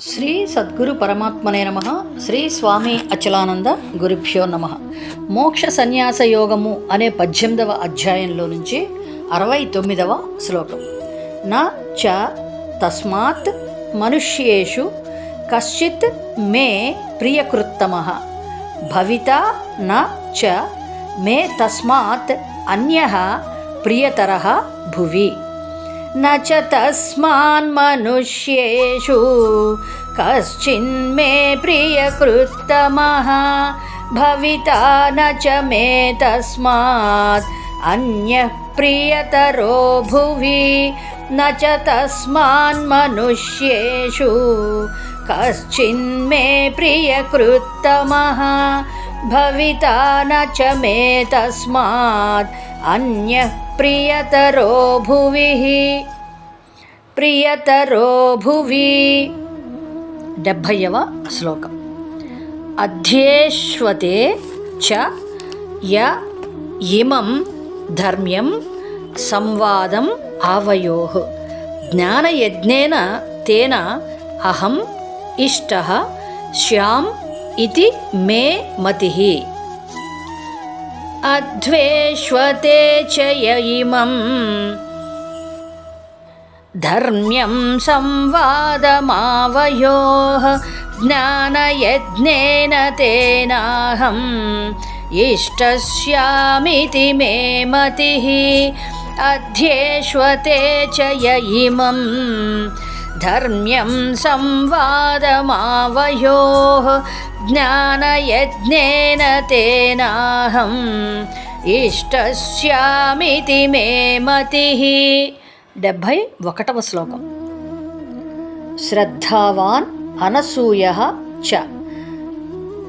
శ్రీ సద్గురు పరమాత్మనే నమః. శ్రీ స్వామి అచలానంద గురుభ్యో నమః. మోక్ష సన్యాస యోగము అనే 18వ అధ్యాయంలో నుంచి 69వ శ్లోకం. న చ తస్మాత్ మనుష్యేషు కశ్చిత్ మే ప్రియకృత్తమః భవితా న చ మే తస్మాత్ అన్యః ప్రియతరః భువి. न च तस्मान्मनुष्येषु कश्चिन्मे प्रियकृत्तमः भविता न च मे तस्मात् अन्यः प्रियतरो भुवि. न च तस्मान्मनुष्येषु कश्चिन्मे प्रियकृत्तमः भविता न च मे तस्मात् अन्यः प्रियतरो भुवि. प्रियतरो भुवि. 70వ శ్లోకం. అధ్యేష్వతే చ య ఇమం ధర్మ్యం సంవాదం ఆవయోః జ్ఞానయజ్ఞేన తేన అహం ఇష్టః స్యామ్ ఇతి మే మతిః. అధ్వేష్వతే చ య ఇమం ధర్మ్యం సంవాదమావయోః జ్ఞానయజ్ఞేన తేనాహం ఇష్టస్యామితి మే మతిః. అధ్యేష్వతే చ య ఇమం ధర్మ్యం సంవాదమావయోః జ్ఞానయజ్ఞేన తేనాహం ఇష్టస్యామితి మే మతిః. 71వ శ్లోకం. శ్రద్ధావాన్ అనసూయః చ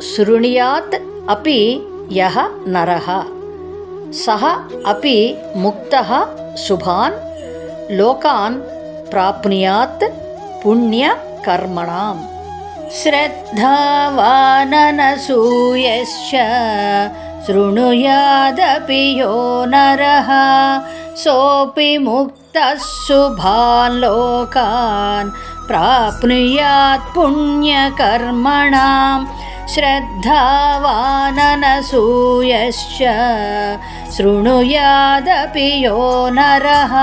శృణుయాత్ అపి యః నరః సః అపి ముక్తః శుభాన్ లోకాన్ ప్రాప్నుయాత్ పుణ్యకర్మణాం. శ్రద్ధావాననసూయశ్చ శృణుయాదపి యో నరః సోపి ముక్తః శుభాన్ లోకాన్ ప్రాప్నుయాత్ పుణ్యకర్మణాం. శ్రద్ధావాననసూయశ్చ శృణుయాదపి యో నరః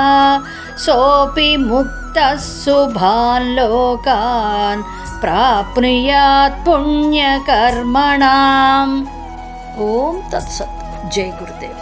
సోపి ముక్తః శుభాన్ లోకాన్ ప్రాప్నుయాత్ పుణ్యకర్మణాం. ఓం తత్సత్. జై గురుదేవ్.